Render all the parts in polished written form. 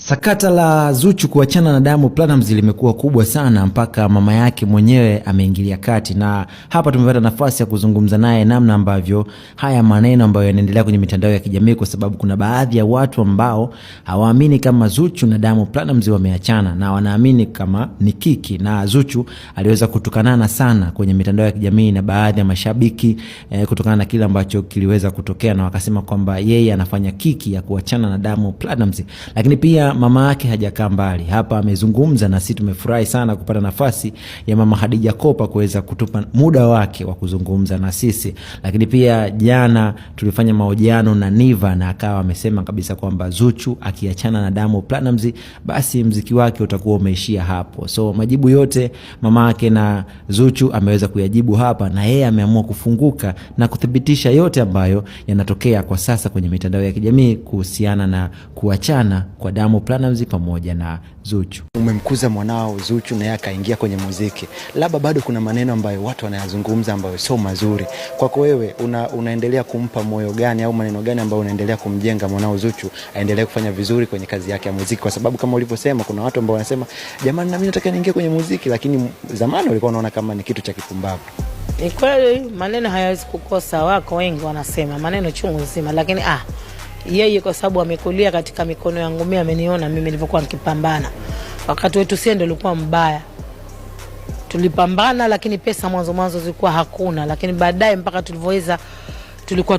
Sakata la Zuchu kuachana na Diamond Platnumz limekuwa kubwa sana mpaka mama yake mwenyewe ameingilia kati, na hapa tumepata nafasi ya kuzungumza naye namna ambavyo haya maneno ambayo yanaendelea kwenye mitandao ya kijamii, kwa sababu kuna baadhi ya watu ambao hawaamini kama Zuchu na Diamond Platnumz wameachana na wanaamini kama ni kiki, na Zuchu aliweza kutukanana sana kwenye mitandao ya kijamii na baadhi ya mashabiki kutokana na kile ambacho kiliweza kutokea, na wakasema kwamba yeye anafanya kiki ya kuachana na Diamond Platnumz. Lakini pia mama yake hajakaa mbali, hapa amezungumza na sisi tumefurahi sana kupata nafasi ya mama Khadija Kopa kuweza kutupa muda wake wa kuzungumza na sisi. Lakini pia jana tulifanya mahojiano na Niva, na akawa amesema kabisa kwamba Zuchu akiachana na Diamond Platnumz basi mziki wake utakuwa umeishia hapo. So majibu yote mama yake na Zuchu ameweza kuyajibu hapa, na yeye ameamua kufunguka na kuthibitisha yote ambayo yanatokea kwa sasa kwenye mitandao ya kijamii kuhusiana na kuachana kwa Diamond Platnumz pamoja na Zuchu. Umemkuza mwanao Zuchu na yeye akaingia kwenye muziki, labda bado kuna maneno ambayo watu wanayazungumza ambayo sio mazuri kwako wewe, unaendelea kumpa moyo gani au maneno gani ambayo unaendelea kumjenga mwanao Zuchu aendelee kufanya vizuri kwenye kazi yake ya muziki? Kwa sababu kama ulivyosema, kuna watu ambao wanasema jamani, na mimi nataka niingie kwenye muziki, lakini zamani walikuwa wanaona kama ni kitu cha kipumbavu. Ni kweli maneno hayawezi kukosa, wako wengi wanasema maneno chungu nzima, lakini yeye kwa sababu amekulia katika mikono yangu mimi, ameniona mimi nilivyokuwa nikipambana. Wakati wetu sisi ndio ulikuwa mbaya, tulipambana, lakini pesa mwanzo zilikuwa hakuna, lakini baadaye mpaka tulivyoweza tulikuwa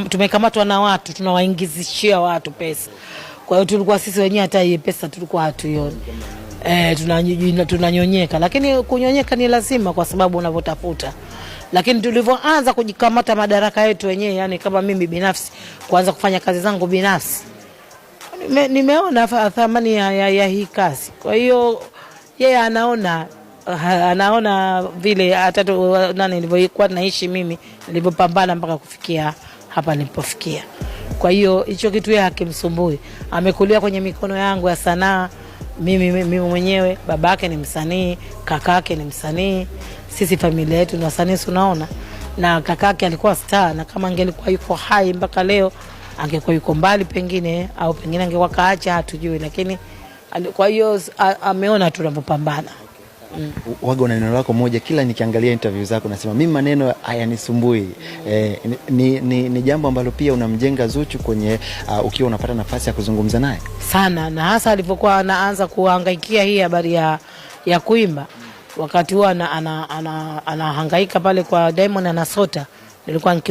tumekamatwa na watu, tunawaingizishia watu pesa. Kwa hiyo tulikuwa sisi wenyewe hata hii pesa tulikuwa hatuioni. Tunanyonyeka, lakini kunyonyeka ni lazima kwa sababu unavotafuta. Lakini tulivyoanza kujikamata madaraka yetu wenyewe, yani kama mimi binafsi kuanza kufanya kazi zangu binafsi, nimeona thamani ya hii kazi. Kwa hiyo yeye anaona vile hata nilivyokuwa naishi mimi, nilivyopambana mpaka kufikia hapa nilipofikia. Kwa hiyo hicho kitu yeye hakimsumbui. Amekulia kwenye mikono yangu ya sanaa. Mimi mwenyewe, babake ni msanii, kakake ni msanii, sisi familia yetu ni wasanii, unaona. Na kakake alikuwa star, na kama angelikuwa yuko hai mpaka leo angekuwa yuko mbali pengine, au pengine angekuwa kaacha, hatujui. Lakini kwa hiyo ameona tunapopambana. Waga una neno lako moja, kila nikiangalia interview zako nasema mimi maneno hayanisumbui. Ni jambo ambalo pia unamjenga Zuchu kwenye ukiwa unapata nafasi ya kuzungumza naye sana, na hasa alipokuwa anaanza kuhangaikia hii habari ya kuimba. Wakati huo anahangaika pale kwa Diamond anasota, nilikuwa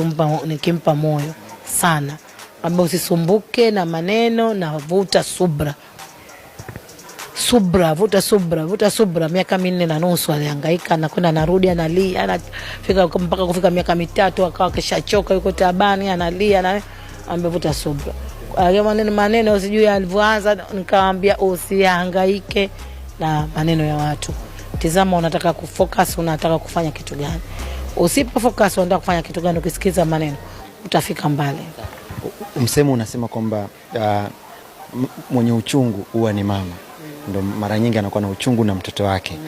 nikimpa moyo sana, kwamba usisumbuke na maneno, na vuta subra. Vuta subra. Miaka 4.5 alihangaika, na kwenda narudi, analia, anafika mpaka kufika miaka 3 akawa keshachoka, yuko tabani, analia, na ambevuta subra. Kwa maneno usijui alivyoanza, nikamwambia usihangaike na maneno ya watu. Tazama unataka kufocus, unataka kufanya kitu gani. Usipo focus unataka kufanya kitu gani, ukisikiza maneno utafika mbali. Msemo unasema kwamba mwenye uchungu huwa ni mama. Ndo mara nyingi anakuwa na uchungu na mtoto wake.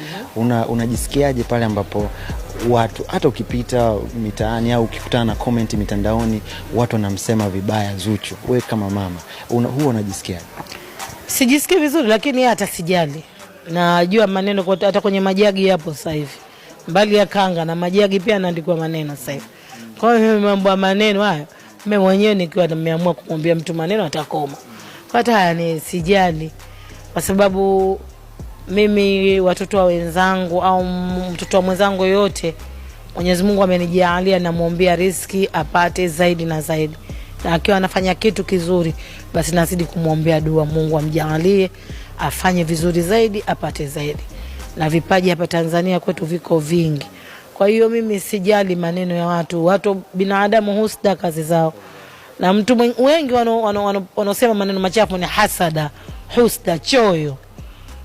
Unajisikiaje pale ambapo watu, hata ukipita mitaani au ukikutana na comment mitandaoni, watu wanamsema vibaya Zuchu, wewe kama mama huwa unajisikiaje? Sijisikii vizuri, lakini hata sijali. Najua maneno hata kwenye majagi hapo sasa hivi, mbali ya kanga na majagi pia anaandikwa maneno sasa hivi. Kwa hiyo mambo ya maneno haya, mimi mwenyewe nikiwa nimeamua kumwambia mtu maneno atakoma. Hata ni sijali, kwa sababu mimi watoto wa wenzangu au mtoto wa mwenzangu yote, Mwenyezi Mungu amenijalia, na muombea riziki apate zaidi na zaidi, na akiwa anafanya kitu kizuri basi nazidi kumuombea dua, Mungu amjalie afanye vizuri zaidi, apate zaidi. Na vipaji hapa Tanzania kwetu viko vingi. Kwa hiyo mimi sijali maneno ya watu binadamu husda kazi zao, na mtu wengi wanaosema maneno machafu ni hasada, husda, choyo.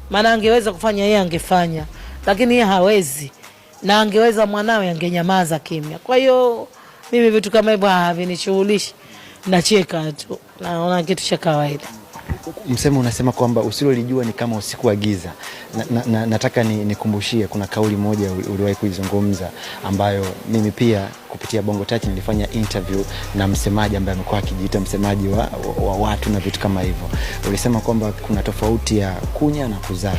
Maana angeweza kufanya yeye angefanya, lakini yeye hawezi, na angeweza mwanawe angenyamaza kimya. Kwa hiyo mimi vitu kama hivyo havinishughulishi, nacheka tu, naona kitu cha kawaida. Msemo unasema kwamba usilolijua ni kama usiku wa giza. Nataka nikumbushie kuna kauli moja uliwahi kuizungumza ambayo mimi pia kupitia Bongo Touch nilifanya interview na msemaji ambaye amekuwa akijiita msemaji wa watu na vitu kama hivyo. Ulisema kwamba kuna tofauti ya kunya na kuzaa.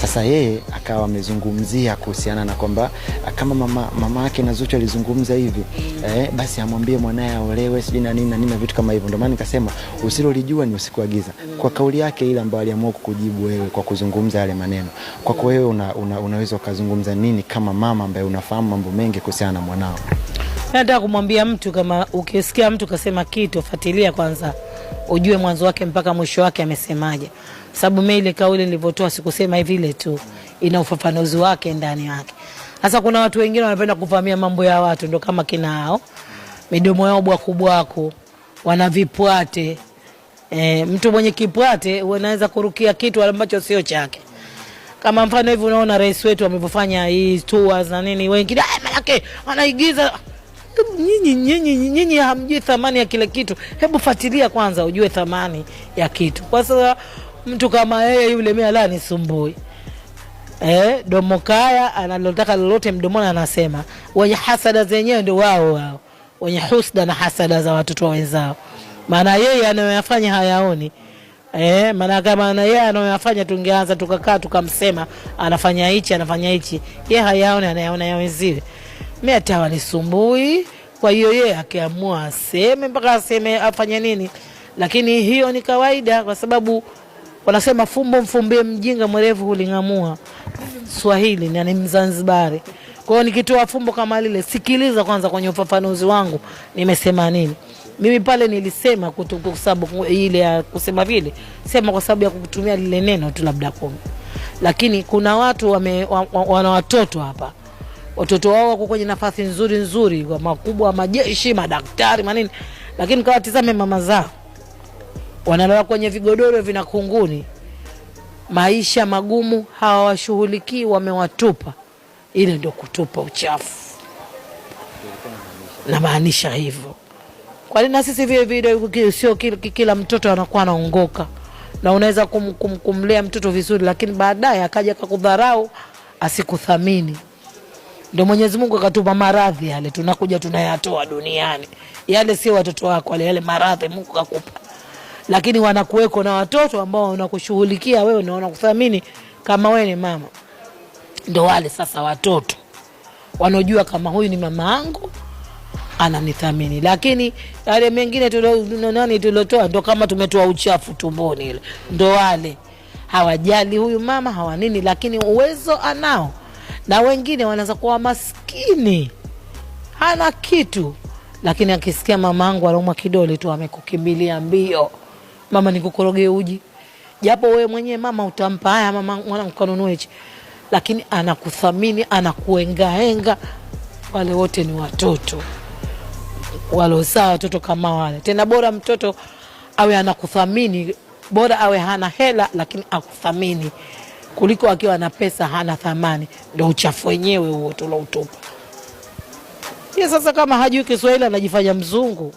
Sasa yeye akawa amezungumzia kuhusiana na kwamba kama mama yake na Zuchu alizungumza hivi, basi amwambie mwanae aolewe sijui na nini na vitu kama hivyo. Ndio maana nikasema usilolijua ni usiku wa giza. Kwa kauli yake ile ambayo aliamua kukujibu wewe kwa kuzungumza yale maneno, kwako wewe unaweza ukazungumza nini kama mama ambaye unafahamu mambo mengi kuhusiana na mwanao? Nataka kumwambia mtu, kama ukisikia mtu kasema kitu, fuatilia kwanza ujue mwanzo wake mpaka mwisho wake amesemaje. Sababu mimi ile kauli nilivyotoa sikusema hivi ile tu, ina ufafanuzi wake ndani yake. Sasa kuna watu wengine wanapenda kuvamia mambo ya watu, ndo kama kinao midomo yao bwakubwako, wana vipwate. Mtu mwenye kipwate unaweza kurukia kitu ambacho sio chake. Kama mfano hivi unaona rais wetu amefanya hii tours na nini, wengine manake anaigiza. Nyinyi hamjui thamani ya kile kitu. Hebu fuatilia kwanza ujue thamani ya kitu. Kwa sababu mtu kama yeye yule mimi alani sumbui. Domo kaya analotaka lolote mdomoni anasema. Wenye hasada zenyewe ndio wao. Wenye husda na hasada za watoto wenzao. Maana yeye anayoyafanya hayaoni. Maana kama yeye anayoyafanya tungeanza tukakaa tukamsema anafanya hichi anafanya hichi. Yeye hayaoni, anayaona ya wenziwe. Mimi atawanisumbui. Kwa hiyo yeye akiamua aseme mpaka aseme afanye nini. Lakini hiyo ni kawaida, kwa sababu wanasema fumbo mfumbie mjinga mwerevu hulingamua. Swahili ni Mzanzibari. Kwa hiyo nikitoa fumbo kama lile, sikiliza kwanza kwenye ufafanuzi wangu nimesema nini. Mimi pale nilisema kwa sababu ile ya kusema vile, sema kwa sababu ya kutumia lile neno tu labda kumi. Lakini kuna watu wana watoto hapa. Watoto wao wako kwenye nafasi nzuri kwa makubwa, majeshi, madaktari, manini. Lakini kwa tizame mama zao wanalala kwenye vigodoro vina kunguni. Maisha magumu hawashughulikii, wamewatupa. Ile ndio kutupa uchafu. Na maanisha hivyo. Kwa nini na sisi vile video sio kila mtoto anakuwa anaongoka. Na unaweza kumlea mtoto vizuri lakini baadaye akaja akakudharau, asikuthamini. Ndio Mwenyezi Mungu akatupa maradhi yale tunakuja tunayatoa duniani. Yale sio watoto wako, yale maradhi Mungu kakupa. Lakini wanakuweko na watoto ambao wanakushughulikia wewe na wanakuthamini kama wewe ni mama. Ndio wale sasa watoto wanojua kama huyu ni mama yangu ananithamini. Lakini yale mengine tulotoa ndio kama tumetoa uchafu tumboni ile. Ndio wale hawajali huyu mama hawanini, lakini uwezo anao. Na wengine wanaanza kuwa maskini, hana kitu, lakini akisikia mamangu anaumwa kidole tu amekukimbilia mbio. Mama nikukoroge uji. Japo wewe mwenyewe mama utampa haya mama mwanangu kanunue hichi. Lakini anakuthamini, anakuengaenga. Wale wote ni watoto. Wale sawa watoto kama wale. Tena bora mtoto awe anakuthamini, bora awe hana hela lakini akuthamini. Kuliko akiwa na pesa hana thamani. Ndio uchafu wenyewe huo tuloutupa. Yeye sasa kama hajui Kiswahili anajifanya mzungu.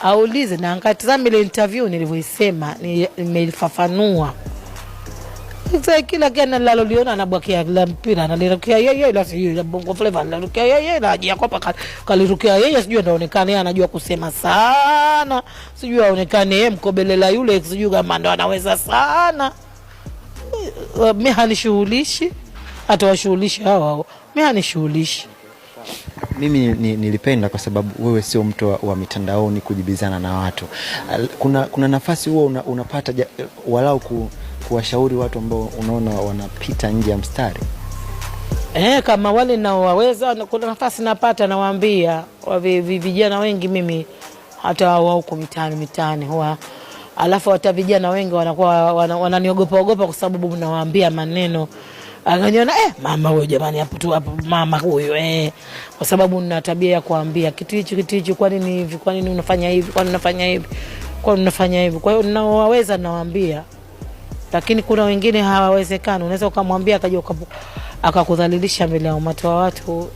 Aulize na angatazame ile interview nilivyoisema, nimeifafanua. Sasa kila kana laloliona anabwakia la mpira analirukia yeye la sijui la Bongo Flava analirukia yeye na Jacob kalirukia yeye sijui anaonekana yeye anajua kusema sana. Sijui aonekane yeye mkobelela yule sijui kama ndo anaweza sana. Mimi hanishughulishi, atawashughulisha hao. Mimi hanishughulishi. Mimi nilipenda kwa sababu wewe sio mtu wa mitandaoni kujibizana na watu. Kuna nafasi huo unapata walau kuwashauri watu ambao unaona wanapita nje ya mstari? Kama wale nao waweza, kuna nafasi napata nawaambia. Vijana wengi mimi hata wao huko mitaani huwa alafu hata vijana wengi wanakuwa wananiogopa kwa sababu nawaambia maneno. Anganiona mama huyo jamani hapo tu hapo mama huyo kwa sababu nina tabia ya kuambia kitu hicho kwa nini hivi, kwa nini unafanya hivi, kwa nini unafanya hivi, kwa nini unafanya hivi. Kwa hiyo ninaweza nawaambia. Lakini kuna wengine hawawezekani. Unaweza ukamwambia akaja akakudhalilisha mbele ya umati wa watu.